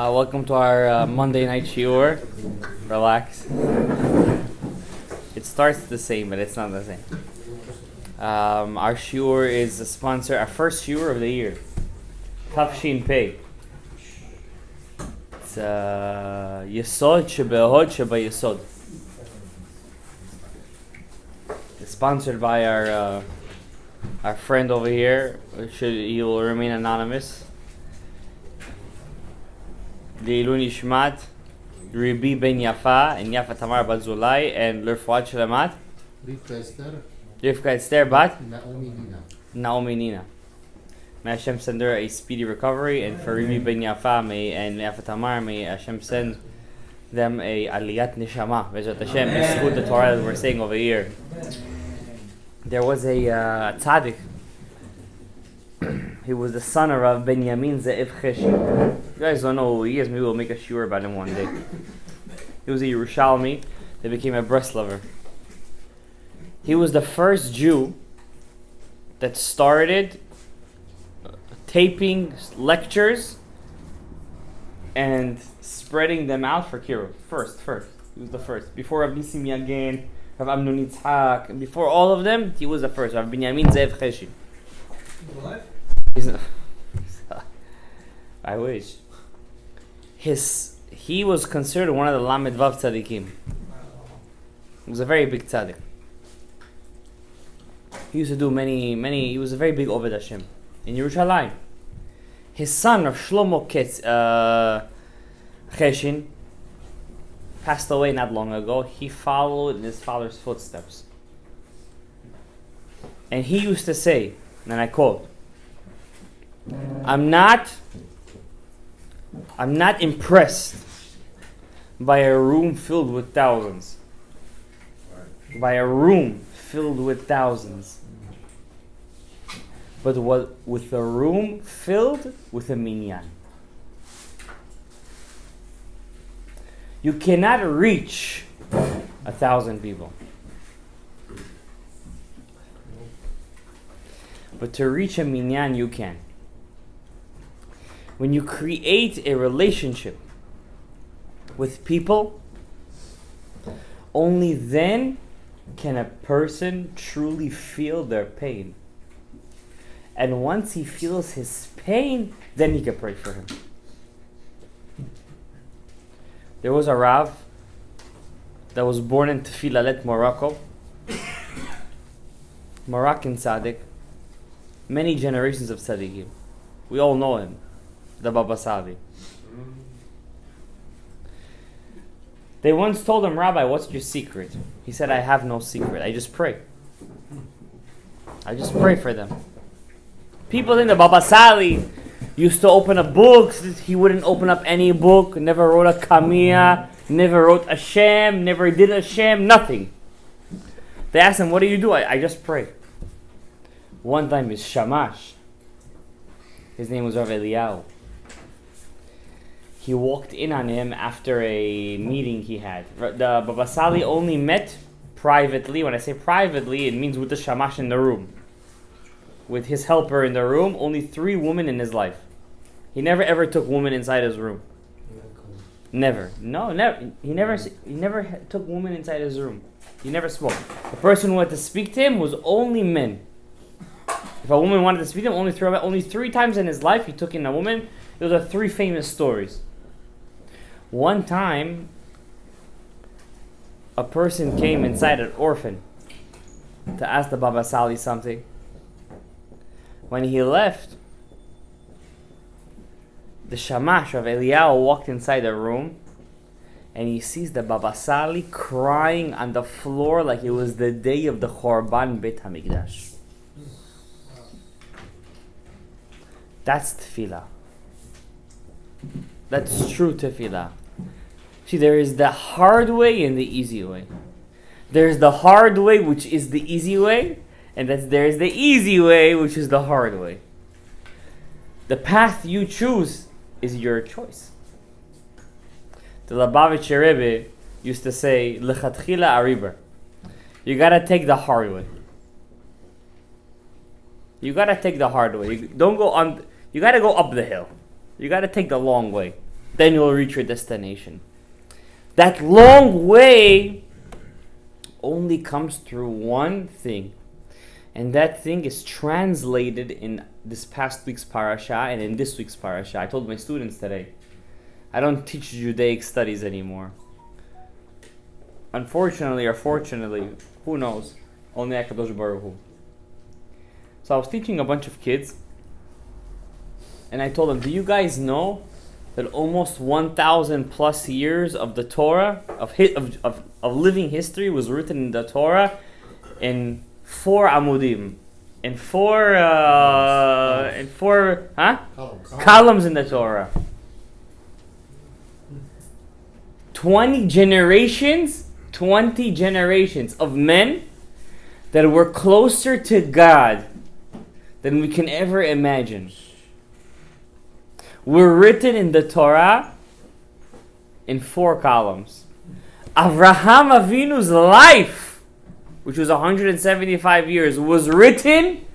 Welcome to our Monday night shiur. Relax. It starts the same, but it's not the same. Our shiur is a sponsor, our first shiur of the year. Tafshin Pei. It's Yesod Shebehod Sheba Yesod. It's sponsored by our friend over here. He will remain anonymous. Leilun Ishmat, Ribi Ben Yafa, and Yafa Tamar Bat Zulai, and Lerfuat Shalamat, Rivka Esther Bat Naomi Nina. May Hashem send her a speedy recovery, and for Ribi Ben Yafa and Yafa Tamar, may Hashem send them a Aliyat Neshama. Bezrat Hashem, B'zchut the Torah that we're saying over here. There was a tzaddik. He was the son of Rav Benyamin Ze'ev Cheshi. You guys don't know who he is. Maybe we'll make a shiur about him one day. He was a R.Shalom that became a Breslauer. He was the first Jew that started taping lectures and spreading them out for Kiruv. First. He was the first. Before Rav Nisim Yagen, Rav Amnon Yitzhak, and before all of them, he was the first. Rav Benyamin Ze'ev Cheshi. I wish. He was considered one of the Lamed Vav tzaddikim. He was a very big tzaddik. He used to do many. He was a very big Oved Hashem in Yerushalayim. His son, R.Shlomo Cheshin, passed away not long ago. He followed in his father's footsteps. And he used to say, and I quote, I'm not impressed by a room filled with thousands. By a room filled with thousands. But with a room filled with a minyan. You cannot reach 1,000 people. But to reach a minyan, you can. When you create a relationship with people, only then can a person truly feel their pain. And once he feels his pain, then he can pray for him. There was a Rav that was born in Tfilalet, Morocco. Moroccan tzaddik. Many generations of tzaddikim. We all know him. The Baba Sali. They once told him, Rabbi, what's your secret? He said, I have no secret. I just pray. I just pray for them. People think the Baba Sali used to open up books. He wouldn't open up any book. Never wrote a Kamiya. Never wrote a Shem. Never did a Shem. Nothing. They asked him, what do you do? I just pray. One time his Shamash, his name was Rav Eliyahu. He walked in on him after a meeting he had. The Baba Sali only met privately. When I say privately, it means with the Shamash in the room. With his helper in the room, only 3 women in his life. He never ever took women inside his room. Never. No, never. He never took women inside his room. He never spoke. The person who had to speak to him was only men. If a woman wanted to speak to him, only 3 times in his life he took in a woman. Those are 3 famous stories. One time, a person came inside an orphan to ask the Baba Sali something. When he left, the Shamash of Eliyahu walked inside the room and he sees the Baba Sali crying on the floor like it was the day of the Chorban Beit HaMikdash. That's tefillah. That's true tefillah. See, there is the hard way and the easy way. There's the hard way, which is the easy way, and there's the easy way, which is the hard way. The path you choose is your choice. The Lubavitcher Rebbe used to say, "Lechatchila ariber." You gotta take the hard way. You gotta take the hard way. You gotta go up the hill. You gotta take the long way. then you'll reach your destination. That long way only comes through one thing. And that thing is translated in this past week's parasha and in this week's parasha. I told my students today, I don't teach Judaic studies anymore. Unfortunately or fortunately, who knows? Only HaKadosh Baruch Hu. So I was teaching a bunch of kids, and I told them, do you guys know that almost 1,000 plus years of the Torah, of living history, was written in the Torah in 4 amudim, in four columns in the Torah. 20 generations of men that were closer to God than we can ever imagine were written in the Torah in 4 columns. Avraham Avinu's life, which was 175 years, was written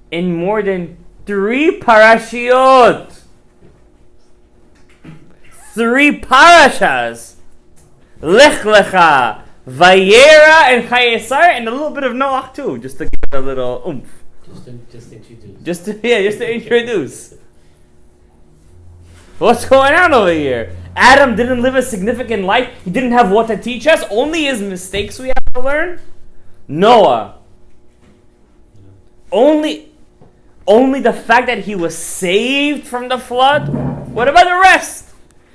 in more than 3 parashiot. 3 parashas. Lech Lecha, Vayera, and Chayesar, and a little bit of Noach too, just to give it a little oomph. Just introduce. Just to introduce. What's going on over here? Adam didn't live a significant life. He didn't have what to teach us. Only his mistakes we have to learn. Noah. Only the fact that he was saved from the flood. What about the rest?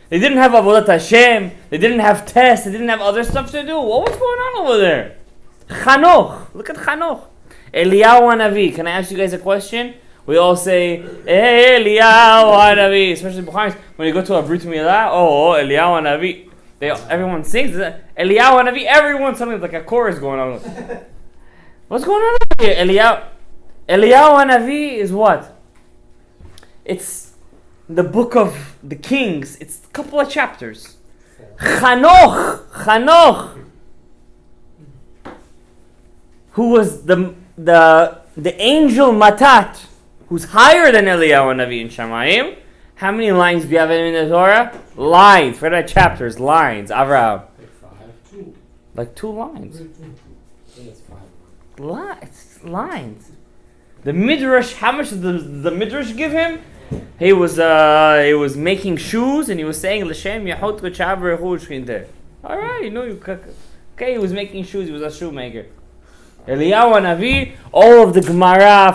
They didn't have Avodat Hashem. They didn't have tests. They didn't have other stuff to do. What was going on over there? Chanoch. Look at Chanoch. Eliyahu Hanavi. Can I ask you guys a question? We all say, hey, Eliyahu Hanavi. Especially Bukhari. When you go to a Brit Milah, Eliyahu Hanavi. Everyone sings. Eliyahu Hanavi. Everyone, something like a chorus going on. What's going on over here? Eliyahu Hanavi is what? It's the book of the Kings. It's a couple of chapters. Chanoch, who was the angel Matat, who's higher than Eliyahu Hanavi in Shamayim. How many lines do you have in the Torah? Lines. Forget about chapters. Lines. Avraham. Like 2 lines. Lines. The Midrash. How much did the Midrash give him? He was making shoes, and he was saying L'Shem Yahot K'Chav Rechu Shchinte. All right, okay. He was making shoes. He was a shoemaker. Eliyahu Hanavi, all of the Gemara.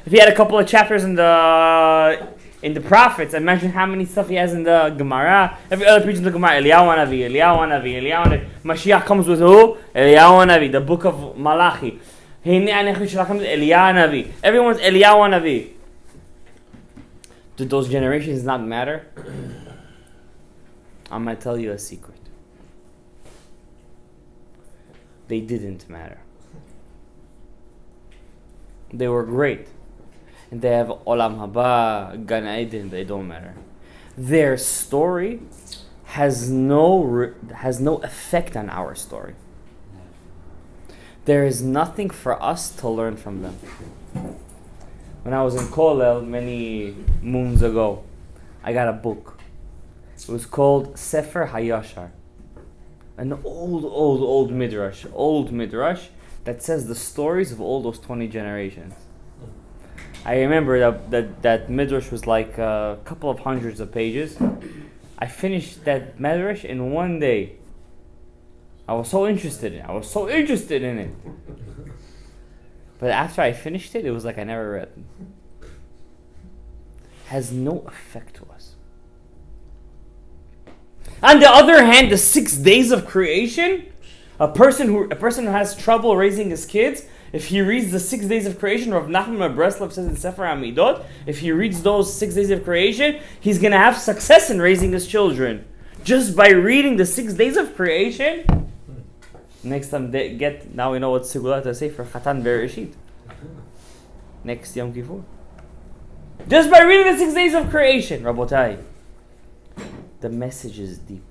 If he had a couple of chapters in the prophets, imagine how many stuff he has in the Gemara. Every other preacher in the Gemara, Eliyahu Hanavi. Mashiach comes with who? Eliyahu Hanavi. The book of Malachi. Eliyahu Hanavi. Everyone's Eliyahu Hanavi. Did those generations not matter? I'm going to tell you a secret. They didn't matter. They were great. And they have Olam Haba, Gan Eden, they don't matter. Their story has no effect on our story. There is nothing for us to learn from them. When I was in Kollel many moons ago, I got a book. It was called Sefer Hayashar. An old midrash that says the stories of all those 20 generations. I remember that midrash was like a couple of hundreds of pages. I finished that midrash in one day. I was so interested in it. But after I finished it, it was like I never read it. Has no effect to us. On the other hand, the 6 days of creation, a person who has trouble raising his kids, if he reads the 6 days of creation, Rav Nachman of Breslov says in Sefer Amidot, if he reads those 6 days of creation, he's going to have success in raising his children. Just by reading the 6 days of creation. Next time now we know what Segula to say for Chatan Bereshit. Next Yom Kippur. Just by reading the 6 days of creation, Rabotai. The message is deep.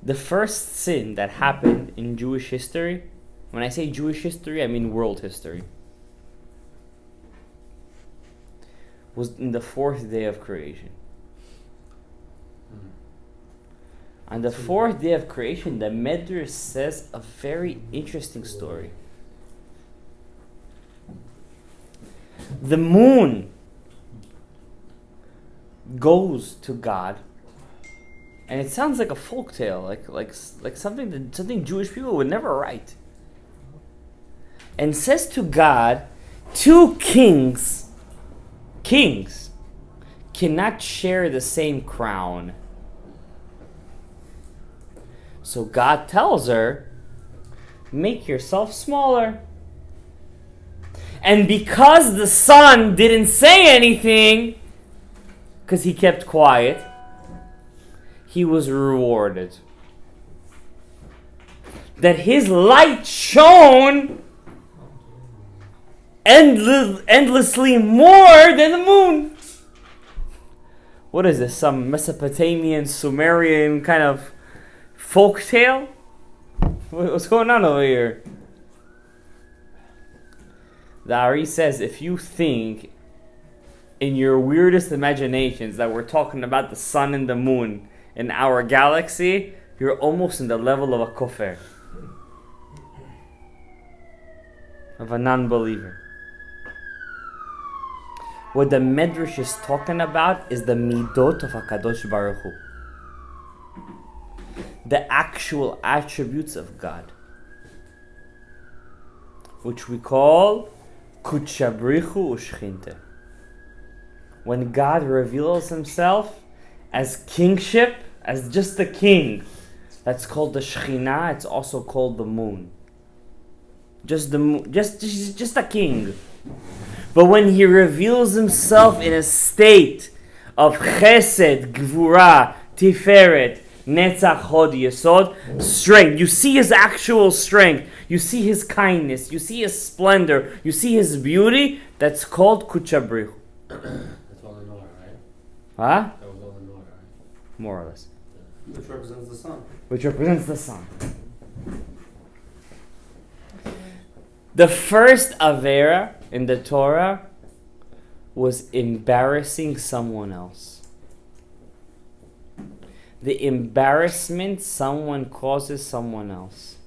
The first sin that happened in Jewish history, when I say Jewish history, I mean world history, was in the 4th day of creation. On the 4th day of creation, the Medrash says a very interesting story. The moon goes to God, and it sounds like a folktale, like something Jewish people would never write. And says to God, 2 kings cannot share the same crown. So God tells her, make yourself smaller. And because the sun didn't say anything, because he kept quiet, he was rewarded. That his light shone endlessly more than the moon. What is this? Some Mesopotamian, Sumerian kind of folk tale? What's going on over here? The Ari says, if you think in your weirdest imaginations that we're talking about the sun and the moon in our galaxy, you're almost in the level of a kofar, of a non-believer. What the Medrash is talking about is the midot of HaKadosh Baruch Hu, the actual attributes of God, which we call Kutshabrichu Ushchinte. When God reveals himself as kingship, as just the king, that's called the Shekhinah. It's also called the moon. Just the moon, just a king. But when he reveals himself in a state of Chesed, Gvura, Tiferet, Netzach, Hod, Yesod, strength. You see his actual strength. You see his kindness. You see his splendor. You see his beauty. That's called Kuchabrihu. That's all in order, right? Huh? That was all in order, right? More or less. Which represents the sun. Which represents the sun. The first Avera in the Torah was embarrassing someone else. The embarrassment someone causes someone else.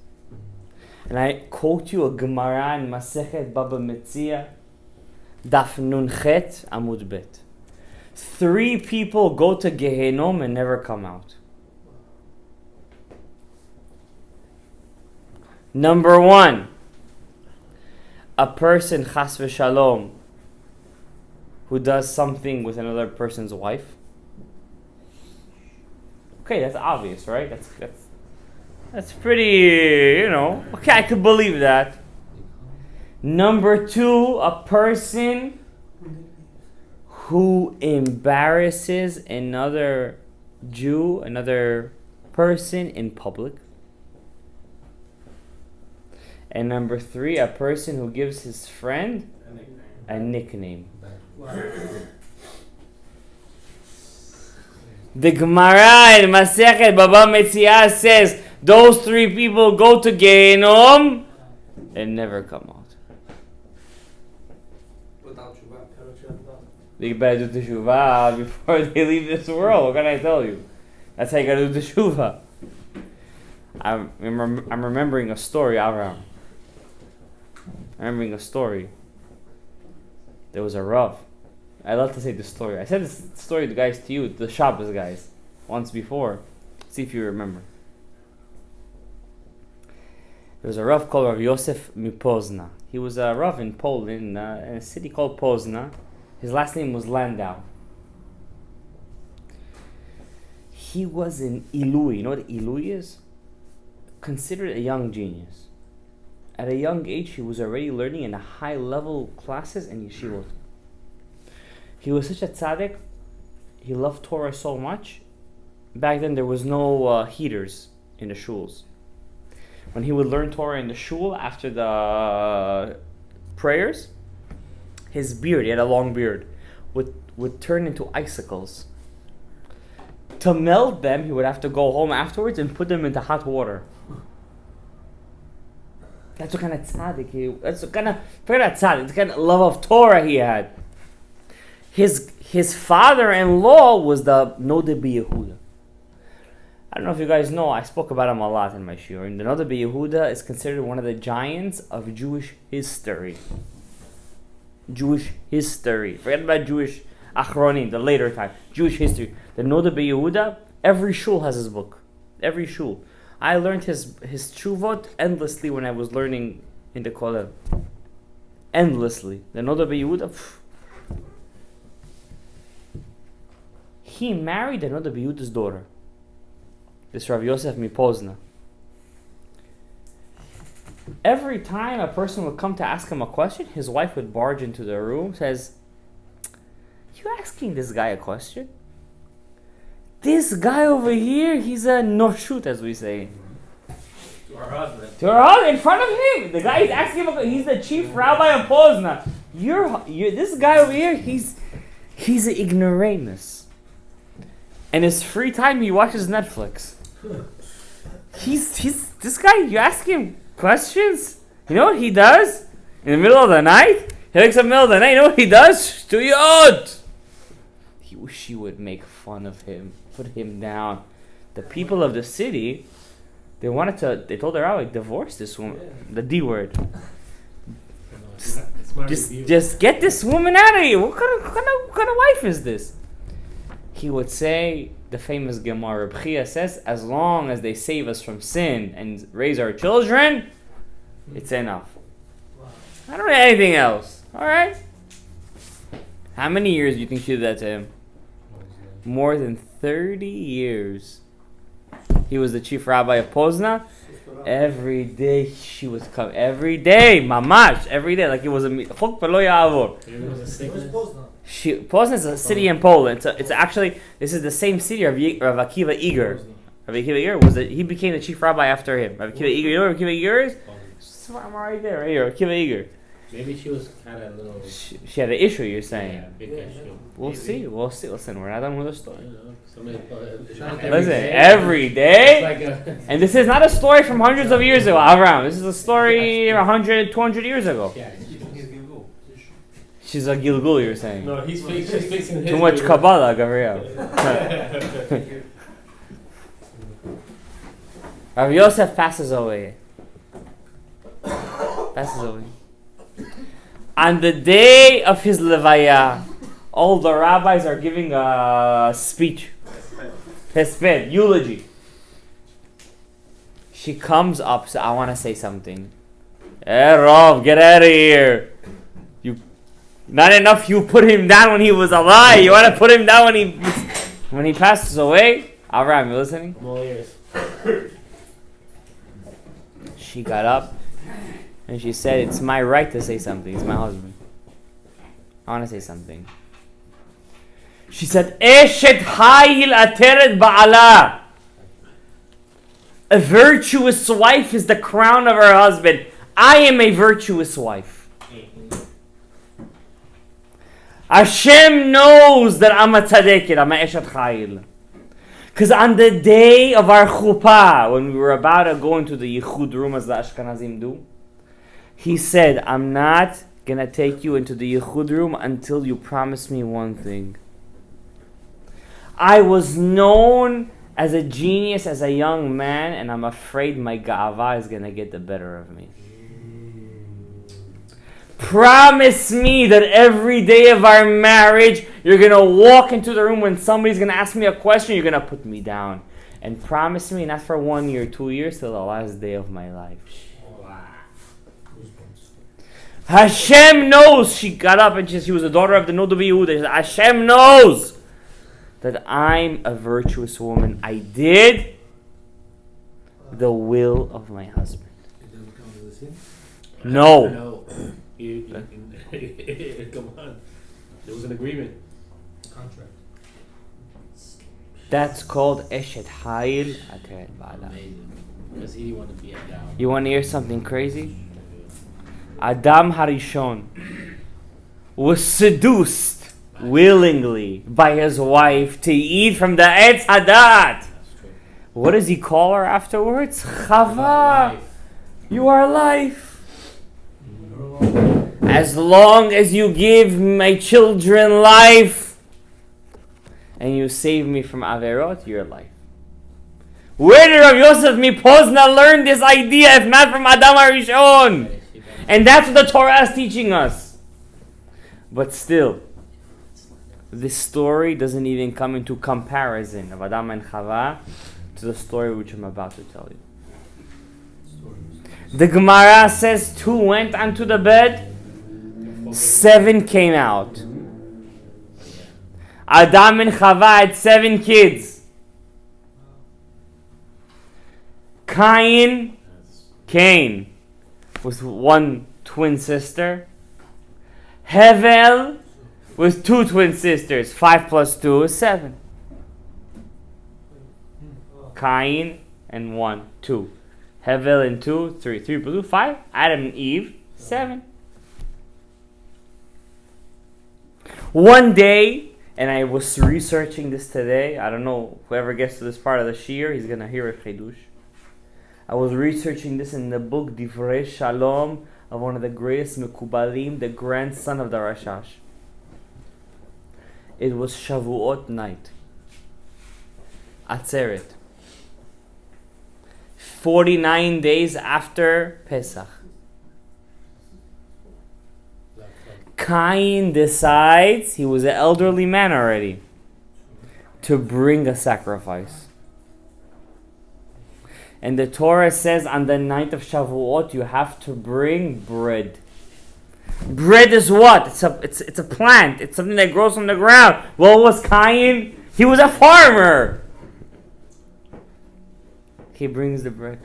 And I quote you a Gemara in Masechet Baba Metzia, Daf Nun Chet Amud Bet. 3 people go to Gehenom and never come out. Number 1, a person, chas v'shalom, who does something with another person's wife. Okay, that's obvious, right? That's pretty, okay, I could believe that. Number 2, a person who embarrasses another Jew, another person in public. And number 3, a person who gives his friend a nickname. The Gemara in Masechet Baba Metzia says those 3 people go to Gehenom and never come out. Without Shuvah. They better do teshuvah before they leave this world. What can I tell you? That's how you gotta do teshuvah. I'm remembering a story, Avraham. I'm remembering a story. There was a Rav. I love to say this story. I said this story, guys, to you, the Shabbos guys, once before. See if you remember. There was a Rav called Rav Yosef Mipozna. He was a Rav in Poland, in a city called Pozna. His last name was Landau. He was in Ilui. You know what Ilui is? Considered a young genius. At a young age, he was already learning in the high-level classes in yeshivot. He was such a tzaddik. He loved Torah so much. Back then, there was no heaters in the shuls. When he would learn Torah in the shul after the prayers, his beard, he had a long beard, would turn into icicles. To melt them, he would have to go home afterwards and put them into hot water. That's what kind of tzaddik that's what kind of, forget about tzaddik, the kind of love of Torah he had. His father-in-law was the Nodeh Yehuda. I don't know if you guys know, I spoke about him a lot in my shiur. And the Nodeh Yehuda is considered one of the giants of Jewish history. Jewish history. Forget about Jewish Achronim, the later time. Jewish history. The Nodeh Yehuda, every shul has his book. Every shul. I learned his tshuvot endlessly when I was learning in the kollel. Endlessly. The Nodeh Yehuda. He married the Nodeh Yehuda's daughter. This Rav Yosef Mipozna. Every time a person would come to ask him a question, his wife would barge into the room, says, "You asking this guy a question? This guy over here, he's a noshut, as we say." To our husband. To her husband, in front of him. The guy is asking him, he's the chief rabbi of Pozna. You're this guy over here, he's an ignoramus. And his free time, he watches Netflix. He's this guy, you ask him questions? You know what he does? In the middle of the night? He wakes up in the middle of the night, you know what he does? Shtuyot! He wish he would make fun of him, put him down. The people of the city, they told their rabbi, divorce this woman. Yeah. The D word. Just get this woman out of here. What kind of wife is this? He would say, the famous Gemara, Reb Chia says, as long as they save us from sin and raise our children, it's enough. Wow. I don't need anything else. Alright? How many years do you think she did that to him? More than 30 years. He was the chief rabbi of Pozna. Every day she was coming. Every day, mamash. Every day. Like it was a chok v'lo ya'avor. Pozna is a city in Poland. It's actually, this is the same city of Rav Akiva Eger. Rav Akiva Eger he became the chief rabbi after him. Rav Akiva Eger, you know where Rav Akiva Eger is? I'm right there, right here. Rav Akiva Eger. Maybe she was kind of a little... She had an issue, you're saying? Yeah, big issue. We'll see. Listen, we're not done with the story. Listen, every day? And this is not a story from hundreds of years ago, Avram. This is a story 100, 200 years ago. Yeah. She's a Gilgul, you're saying? No, she's fixing his... Too much Kabbalah, Gabriel. Rav Yosef passes away. On the day of his levaya, all the rabbis are giving a speech. Hesped, eulogy. She comes up, says, I want to say something. Hey Rav, get out of here. Not enough you put him down when he was alive. You want to put him down when he passes away? Avram, you listening? I'm all ears. She got up and she said, it's my right to say something. It's my husband. I want to say something. She said, Eshet hayil ateret ba'ala. A virtuous wife is the crown of her husband. I am a virtuous wife. Hashem knows that I'm a tzaddiket, I'm a eshet chayil. Because on the day of our chuppah, when we were about to go into the yichud room as the Ashkenazim do, he said, I'm not going to take you into the yichud room until you promise me one thing. I was known as a genius, as a young man, and I'm afraid my ga'ava is going to get the better of me. Promise me that every day of our marriage, you're going to walk into the room when somebody's going to ask me a question, you're going to put me down. And promise me, not for 1 year, 2 years, till the last day of my life. Wow. Hashem knows. She got up and she was the daughter of the Nodeh Yehuda. Hashem knows that I'm a virtuous woman. I did the will of my husband. It doesn't come to the sin? No. Come on. There was an agreement. Contract. That's called Eshet Hayil Ateret Ba'ala. Amazing. Because he wanted to be down. You want to hear something crazy? Adam Harishon was seduced willingly by his wife to eat from the Etz Hadat. What does he call her afterwards? Chava. You are life. as long as you give my children life and you save me from Averot, your life. Where did Rav Yosef Mipozna learn this idea if not from Adam HaRishon? And that's what the Torah is teaching us. But still, this story doesn't even come into comparison of Adam and Chava to the story which I'm about to tell you. The Gemara says 2 went onto the bed, 7 came out. Adam and Chava had 7 kids. Cain with 1 twin sister. Hevel with 2 twin sisters. 5 plus 2 is 7. Cain and 1, 2. Hevel and 2, 3. 3 plus 2, 5. Adam and Eve, 7. One day, and I was researching this today. I don't know, whoever gets to this part of the Shir, he's going to hear a Chidush. I was researching this in the book R.Shalom of one of the greatest Mekubalim, the grandson of the Rashash. It was Shavuot night. Atzeret. 49 days after Pesach. Cain decides, he was an elderly man already, to bring a sacrifice. And the Torah says on the night of Shavuot you have to bring bread. Bread is what? It's a plant. It's something that grows from the ground. What was Cain? He was a farmer. He brings the bread.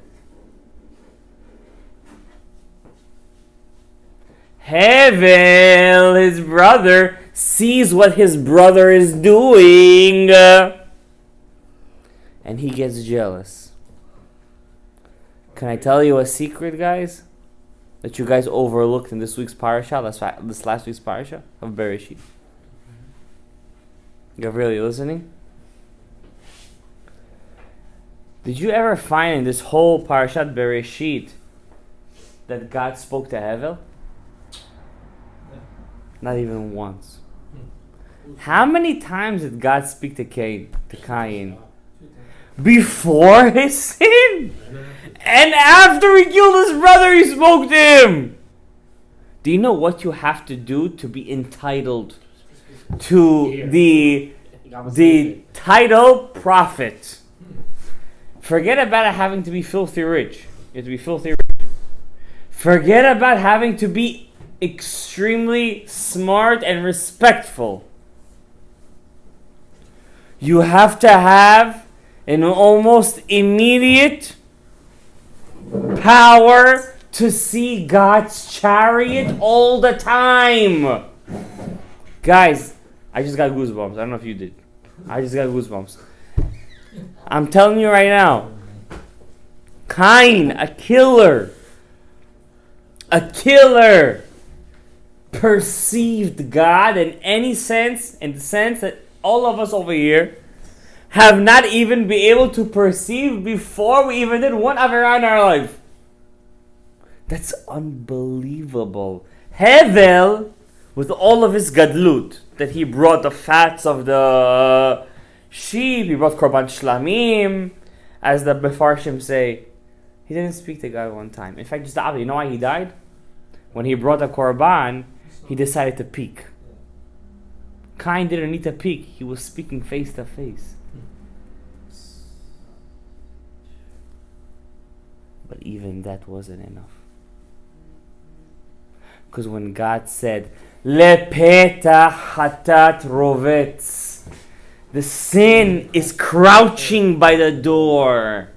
Hevel, his brother, sees what his brother is doing. And he gets jealous. Can I tell you a secret, guys? That you guys overlooked in this week's parasha, this last week's parasha of Bereshit. You're really listening? Did you ever find in this whole parashat Bereshit that God spoke to Hevel? Not even once. How many times did God speak to Cain? Before his sin! And after he killed his brother, he spoke to him! Do you know what you have to do to be entitled to the title prophet? Forget about having to be filthy rich. You have to be filthy rich. Forget about having to be extremely smart and respectful. You have to have an almost immediate power to see God's chariot all the time. Guys, I just got goosebumps. I don't know if you did. I just got goosebumps. I'm telling you right now. Cain, a killer, perceived God in the sense that all of us over here have not even been able to perceive before we even did one Averah in our life. That's unbelievable. Hevel, with all of his gadlut, that he brought the fats of the sheep, he brought korban shlamim, as the Mefarshim say, he didn't speak to God one time. In fact, just the opposite. You know why he died? When he brought the korban, he decided to peek. Cain didn't need to peek. He was speaking face to face. But even that wasn't enough. Because when God said, Lepeta hatat rovetz, the sin is crouching by the door.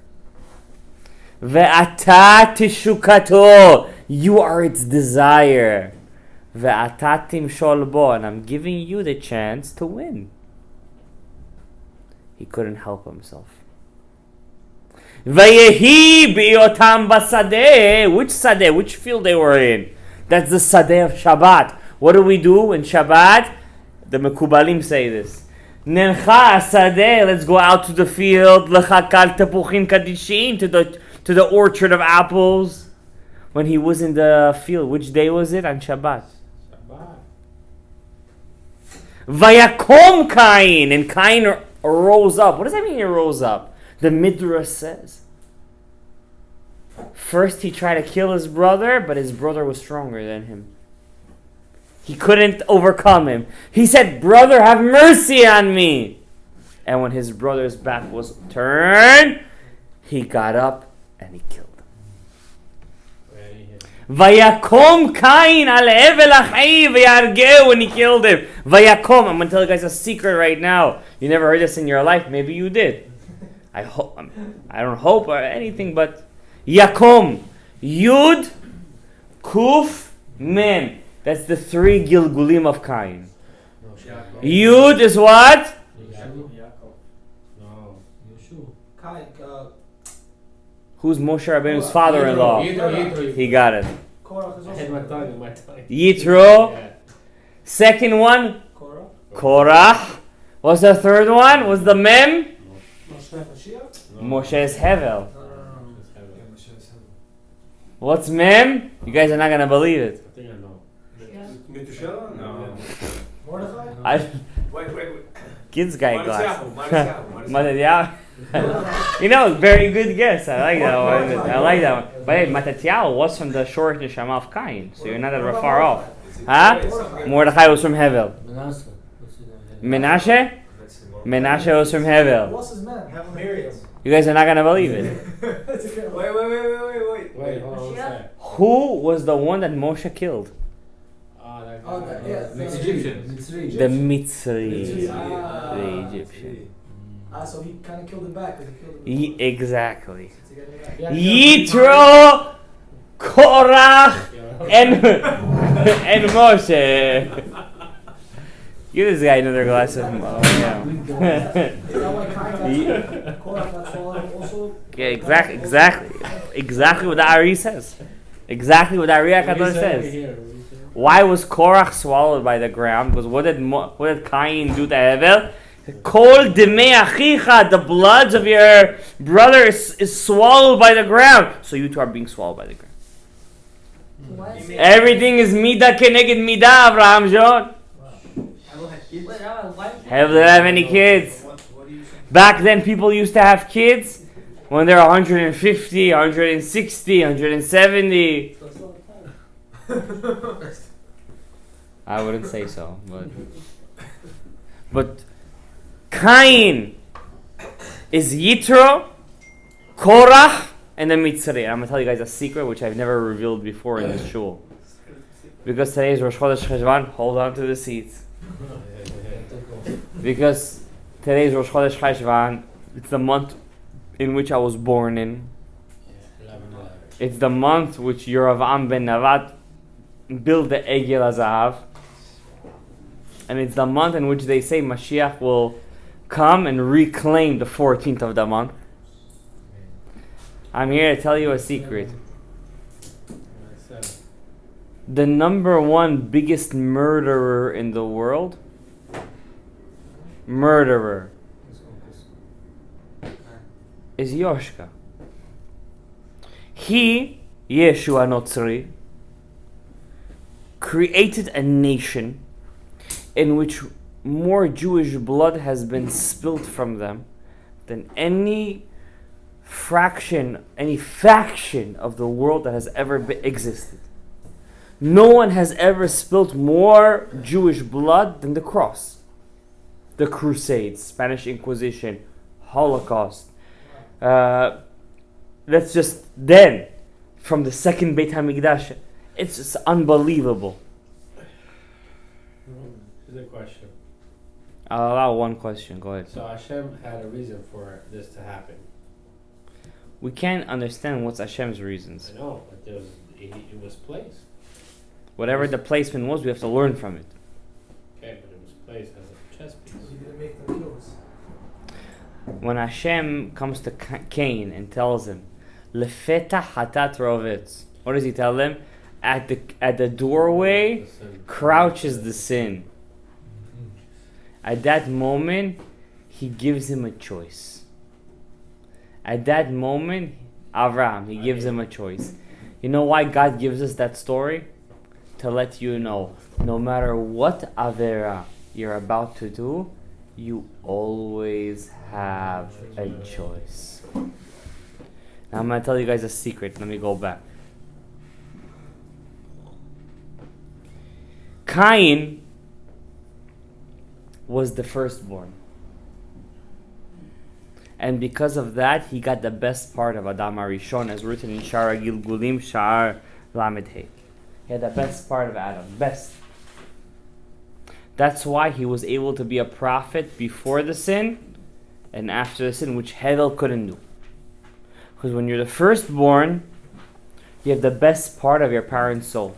Ve'ata tishukato, you are its desire. Ve'ata timshol bo, and I'm giving you the chance to win. He couldn't help himself. Vayehi bi'otam basadeh, which sadeh, which field they were in? That's the sadeh of Shabbat. What do we do in Shabbat? The Mekubalim say this. Nencha sadeh, let's go out to the field. Lechakal tepuchin kadishin, to the orchard of apples. When he was in the field, which day was it? On Shabbat. Vayakom Cain, and Cain rose up. What does that mean he rose up? The Midrash says. First he tried to kill his brother, but his brother was stronger than him. He couldn't overcome him. He said, brother, have mercy on me. And when his brother's back was turned, he got up and he killed him. Vayakom Cain al Evel Achai v'yargeu, when he killed him. Vayakom. I'm going to tell you guys a secret right now. You never heard this in your life. Maybe you did. I don't hope or anything, but Yakom. Yud, Kuf, Mem. That's the 3 Gilgulim of Cain. Yud is what? Who's Moshe Rabbeinu's father-in-law? He got it. Yitro. Second one? Korach. What's the third one? What's the Mem? Moshe's Hevel. What's Mem? You guys are not going to believe it. I think I know. I, Wait. kids guy glass. You know, very good guess. I like that one. But hey, Matatiyahu was from the short neshama of Cain, so you're not that far off. Huh? Mordechai was from Hevel. Menashe? Menashe was from Hevel. What's his man? You guys are not gonna believe it. Wait, hold on. Who was the one that Moshe killed? The Egyptian. The Mitzri. The Egyptian. So he kind of killed him back. Exactly. Yitro, Korach, and Moshe. Give this guy another glass of milk. Is that why Korach got swallowed also? Yeah, exactly what the Ari says. Exactly what the Ari HaKadosh says. Why was Korach swallowed by the ground? Because what did Cain do to Hevel? Kol demei achicha, the bloods of your brother is swallowed by the ground. So you two are being swallowed by the ground. Everything is mida keneged mida, Avraham John. Have they have any kids? Back then people used to have kids when they're 150, 160, 170. I wouldn't say so, but Cain is Yitro, Korach, and the Mitzri. I'm going to tell you guys a secret which I've never revealed before in this shul. Because today is Rosh Chodesh Cheshvan, hold on to the seats. Because today is Rosh Chodesh Cheshvan, it's the month in which I was born in. It's the month which Yeravam ben Navat built the Egel HaZahav. And it's the month in which they say Mashiach will come and reclaim the 14th of the month. I'm here to tell you a secret. The number 1 biggest murderer in the world, is Yoshka. He, Yeshua Notzri, created a nation in which more Jewish blood has been spilt from them than any faction of the world that has ever existed. No one has ever spilt more Jewish blood than the cross. The Crusades, Spanish Inquisition, Holocaust. That's just then, from the second Beit HaMikdash. It's just unbelievable. Here's a question. I'll allow one question. Go ahead. So Hashem had a reason for this to happen. We can't understand what's Hashem's reasons. I know, but it was placed. Whatever the placement was, we have to learn from it. Okay, but it was placed as a chess piece. You didn't make them kills. When Hashem comes to Cain and tells him, "Lefeta hatat rovetz," what does he tell them? At the doorway crouches the sin. At that moment, he gives him a choice. At that moment, Avraham, he gives him a choice. You know why God gives us that story? To let you know, no matter what Avera you're about to do, you always have a choice. Now I'm going to tell you guys a secret. Let me go back. Cain was the firstborn. And because of that, he got the best part of Adam HaRishon, as written in Shara Gilgulim Sha'ar Lamed He. He had the best part of Adam. Best. That's why he was able to be a prophet before the sin and after the sin, which Hevel couldn't do. Because when you're the firstborn, you have the best part of your parents' soul.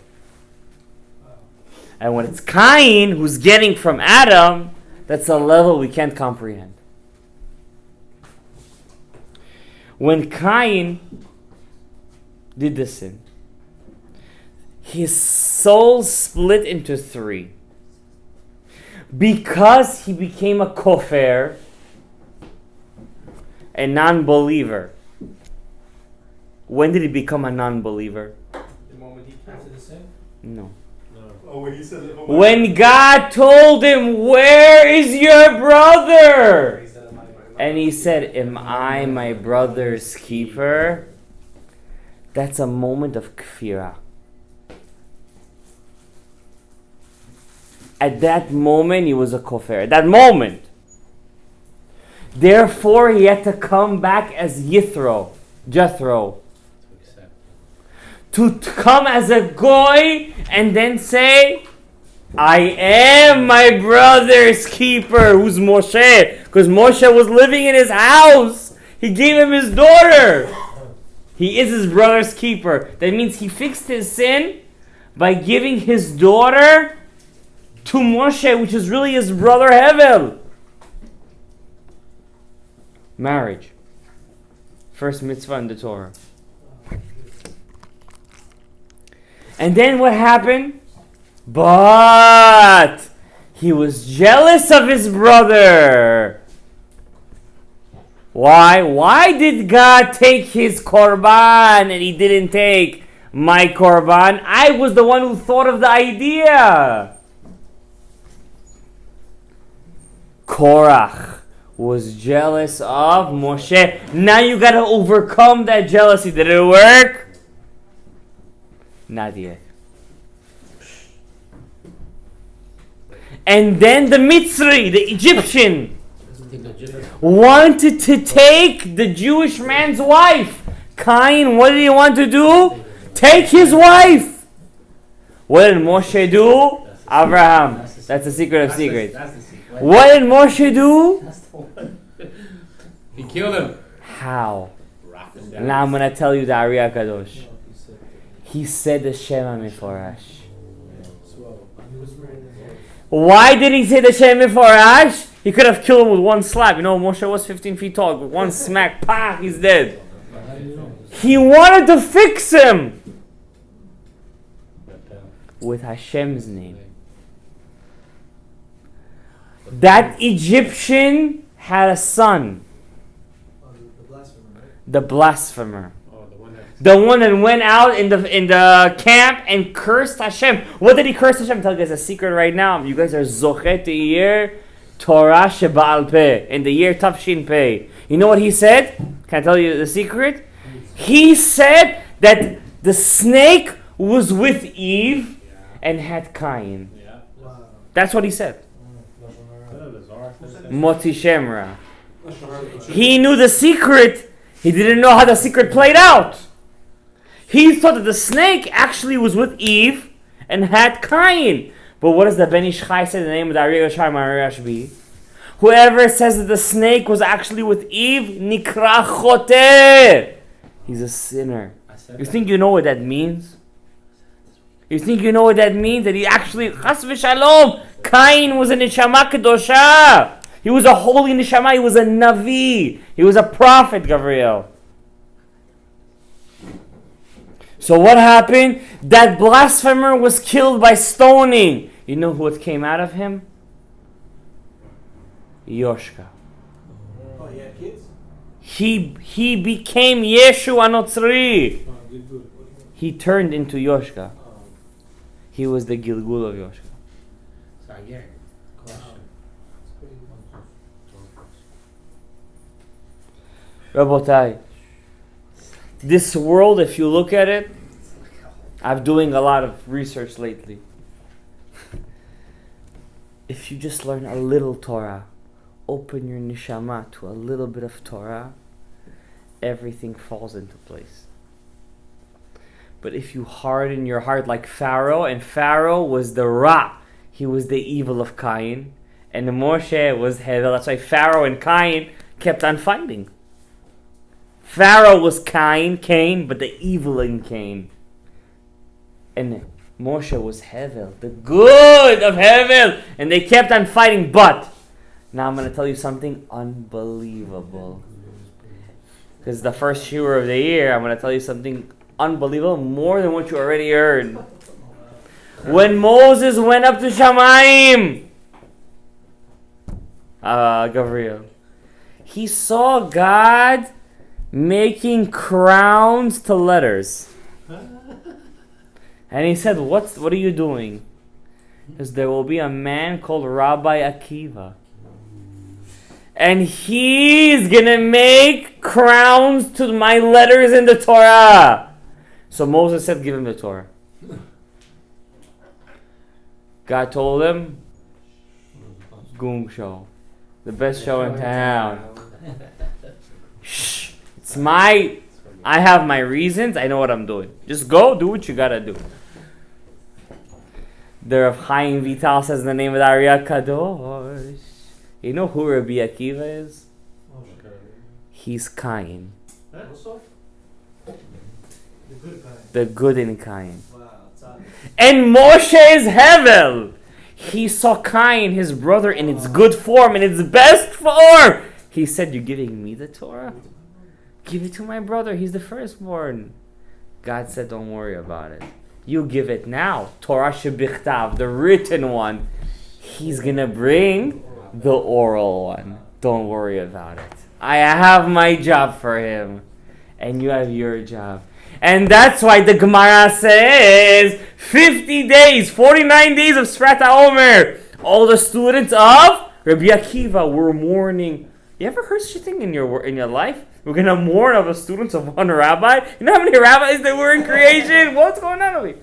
And when it's Cain who's getting from Adam, that's a level we can't comprehend. When Cain did the sin, his soul split into three. Because he became a kofar, a non-believer. When did he become a non-believer? The moment he after the sin? No. Oh, when he said it. When God told him, "Where is your brother?" And he said, "Am I my brother's keeper?" That's a moment of kfirah. At that moment, he was a kofar. At that moment. Therefore, he had to come back as Jethro. To come as a goy and then say, "I am my brother's keeper." Who's Moshe? Because Moshe was living in his house. He gave him his daughter. He is his brother's keeper. That means he fixed his sin by giving his daughter to Moshe, which is really his brother Hevel. Marriage. First mitzvah in the Torah. And then what happened? But he was jealous of his brother. Why? Why did God take his korban and he didn't take my korban? I was the one who thought of the idea. Korach was jealous of Moshe. Now you got to overcome that jealousy. Did it work? Not yet. And then the Mitzri, the Egyptian, wanted to take the Jewish man's wife. Cain, what did he want to do? Take his wife. What did Moshe do? Abraham. That's the secret of secrets. What did Moshe do? He killed him. How? Now I'm going to tell you the Ari HaKadosh. He said the Shema Meforash. Why did he say the Shema Meforash? He could have killed him with one slap. You know, Moshe was 15 feet tall. With one smack, pah, he's dead. He wanted to fix him with Hashem's name. That Egyptian had a son. The blasphemer. The one that went out in the camp and cursed Hashem. What did he curse Hashem? I'll tell you guys a secret right now. You guys are Zochet the year Torah Sheba'al Peh. In the year Tafshin Peh. You know what he said? Can I tell you the secret? He said that the snake was with Eve and had Cain. That's what he said. Motzi Shemra. He knew the secret. He didn't know how the secret played out. He thought that the snake actually was with Eve and had Cain. But what does the Ben Ish Chai say in the name of the Ari Yashar Marashbi? Whoever says that the snake was actually with Eve, Nikra Choteh. He's a sinner. You think you know what that means? You think you know what that means? That he actually, Chas v'shalom, Cain was a Neshama Kedosha. He was a holy Neshama. He was a Navi. He was a prophet, Gabriel. So what happened? That blasphemer was killed by stoning. You know what came out of him? Yoshka. Oh, he had kids? He became Yeshu Anotzri. He turned into Yoshka. He was the Gilgul of Yoshka. So I get it. Rabotai, this world, if you look at it, I'm doing a lot of research lately. If you just learn a little Torah, open your neshama to a little bit of Torah, everything falls into place. But if you harden your heart like Pharaoh, and Pharaoh was the Ra, he was the evil of Cain, and Moshe was Hevel. That's why Pharaoh and Cain kept on fighting. Pharaoh was Cain, but the evil in Cain. And Moshe was Hevel, the good of Hevel, and they kept on fighting. But now I'm going to tell you something unbelievable. Because the first shiur of the year, I'm going to tell you something unbelievable, more than what you already heard. When Moses went up to Shamayim, Gabriel, he saw God making crowns to letters. And he said, what are you doing? Because there will be a man called Rabbi Akiva. And he's going to make crowns to my letters in the Torah. So Moses said, give him the Torah. God told him, Goom show. The best show in town. Shh. I have my reasons. I know what I'm doing. Just go, do what you gotta do. The Rav Chaim Vital says in the name of the Arya Kadosh. You know who Rabbi Akiva is? He's Cain. The good in Cain. And Moshe is Hevel. He saw Cain, his brother, in its good form, in its best form. He said, you're giving me the Torah? Give it to my brother. He's the firstborn. God said, don't worry about it. You give it now. Torah shebichtav, the written one. He's going to bring the oral one. Don't worry about it. I have my job for him. And you have your job. And that's why the Gemara says 50 days, 49 days of Sfrat HaOmer. All the students of Rabbi Akiva were mourning. You ever heard such a thing in your life? We're going to mourn of the students of one rabbi. You know how many rabbis there were in creation? What's going on over here?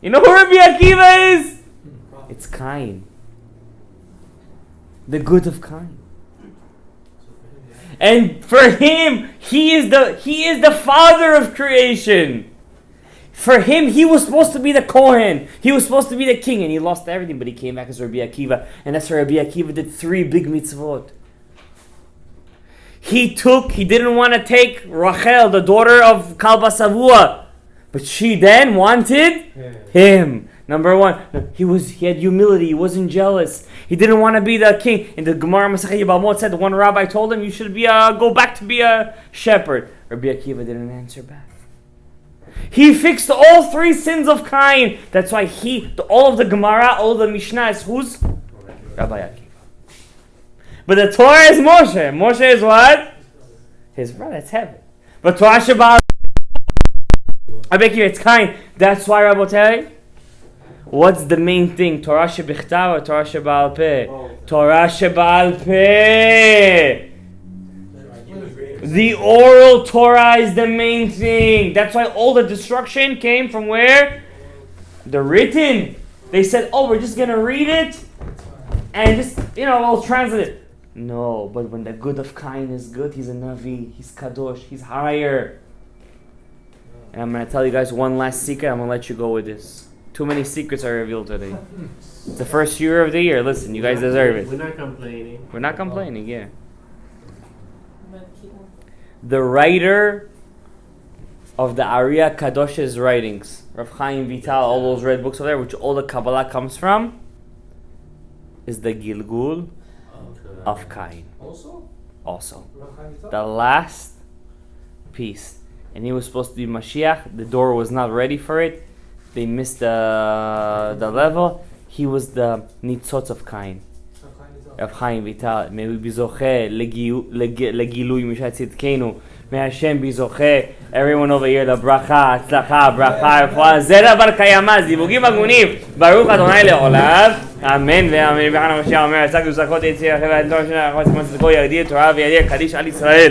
You know who Rabbi Akiva is? It's Cain. The good of Cain. And for him, he is the father of creation. For him, he was supposed to be the Kohen. He was supposed to be the king, and he lost everything, but he came back as Rabbi Akiva. And that's why Rabbi Akiva did 3 big mitzvot. He didn't want to take Rachel, the daughter of Kalba Savua, but she then wanted him. Number 1, he had humility. He wasn't jealous. He didn't want to be the king. And the Gemara Masechet Yevamot said, the one rabbi told him, you should go back to be a shepherd. Rabbi Akiva didn't answer back. He fixed all 3 sins of Cain. That's why all of the Gemara, all of the Mishnah is who's? Rabbi Akiva. But the Torah is Moshe. Moshe is what? His brother. It's heaven. But Torah Sheba'al Rabbi Akiva, it's Cain. That's why, Rabotai, what's the main thing? Torah Shebichtav or Torah Sheba'al Peh? Torah Sheba'al Peh. The oral Torah is the main thing. That's why all the destruction came from where? The written. They said, we're just going to read it and just, we'll translate it. No, but when the good of Cain is good, he's a Navi, he's Kadosh, he's higher. And I'm going to tell you guys one last secret. I'm going to let you go with this. Too many secrets are revealed today. It's the first year of the year. Listen, you guys deserve it. We're not complaining. We're not complaining, yeah. The writer of the Ariya Kadosh's writings, Rav Chaim Vital, all those red books over there, which all the Kabbalah comes from, is the Gilgul of Cain. Also. The last piece. And he was supposed to be Mashiach. The door was not ready for it. They missed the level. He was the Nitzotz of Cain. Rav Chaim Vital. May we be zocheh legilui mishat tzidkenu. May Hashem be zocheh. Everyone over here, לברכה, הצלחה, ברכה, רפואה, זרע בר קיימא, זיווגים הגונים. ברוך אדוני לעולם. אמן ואמן. בחן המשיח אומר, עסק וסקות יציר אחרי והתנור שנה, אחרי סימן צדקו ירדי תורה וידיע קדיש על ישראל.